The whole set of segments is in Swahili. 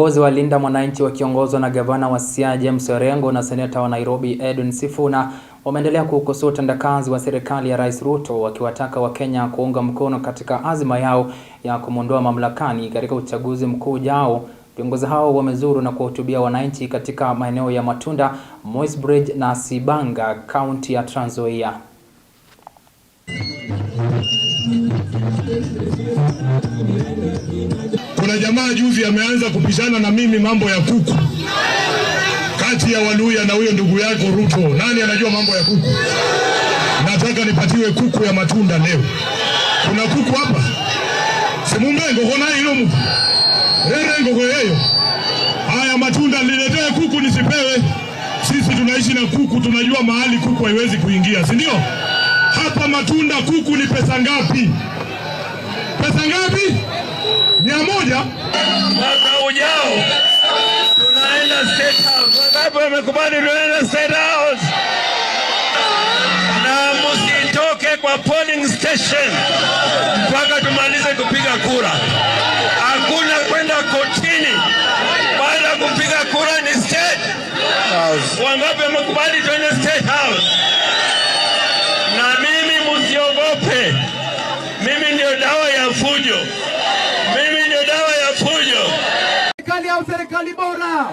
Viongozi wa Linda Mwananchi wakiongozwa na gavana wa Siaya James Orengo na seneta wa Nairobi Edwin Sifuna wameendelea kukosoa utendakazi wa serikali ya Rais Ruto, wakiwataka Wakenya kuunga mkono katika azma yao ya kumwondoa mamlakani katika uchaguzi mkuu ujao. Viongozi hao wamezuru na kuwahutubia wananchi katika maeneo ya Matunda, Moisbridge na Sibanga, kaunti ya Trans Nzoia. Kuna jamaa juzi ameanza kupishana na mimi mambo ya kuku kati ya Waluya na huyo ndugu yako Ruto. Nani anajua mambo ya kuku? Nataka nipatiwe kuku ya Matunda leo. Kuna kuku hapa? Simungengo kona hilo mtu. Rengo kwa hiyo. Haya Matunda niletee kuku nisipewe. Sisi tunaishi na kuku, tunajua mahali kuku haiwezi kuingia, si ndio? Hapa Matunda kuku ni pesa ngapi? Pesa ngapi? 100. Mwaka ujao tunaenda State House. Wangapi wamekubali tunaenda State House? Na msitoke kwa polling station mpaka tumalize kupiga kura. Hakuna kwenda kotini baada ya kupiga kura, ni State House. Wangapi wamekubali tuende State House? Na mimi msiogope. Mimi ndio dawa ya fujo. Serikali au serikali bora?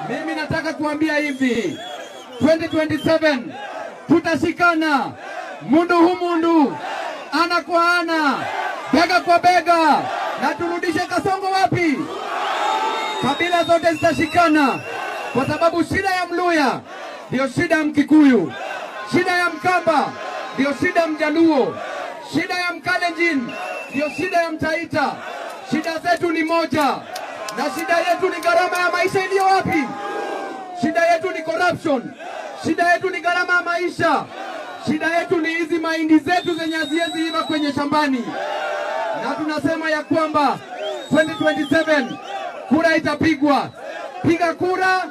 Mimi nataka kuambia hivi, 2027 tutashikana mundu humundu, ana kwa ana, bega kwa bega, na turudishe Kasongo wapi? Kabila zote zitashikana, kwa sababu shida ya Mluya ndio shida ya Mkikuyu, shida ya Mkamba ndio shida ya Mjaluo, shida ya Mkalenjin ndio shida ya Mtaita. Shida zetu ni moja, na shida yetu ni gharama ya maisha iliyo wapi? Shida yetu ni corruption, shida yetu ni gharama ya maisha, shida yetu ni hizi mahindi zetu zenye haziwezi iva kwenye shambani. Na tunasema ya kwamba 2027 kura itapigwa. Piga kura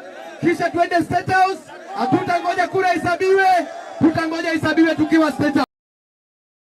kisha twende State House. Hatutangoja kura isabiwe, tutangoja isabiwe tukiwa State House.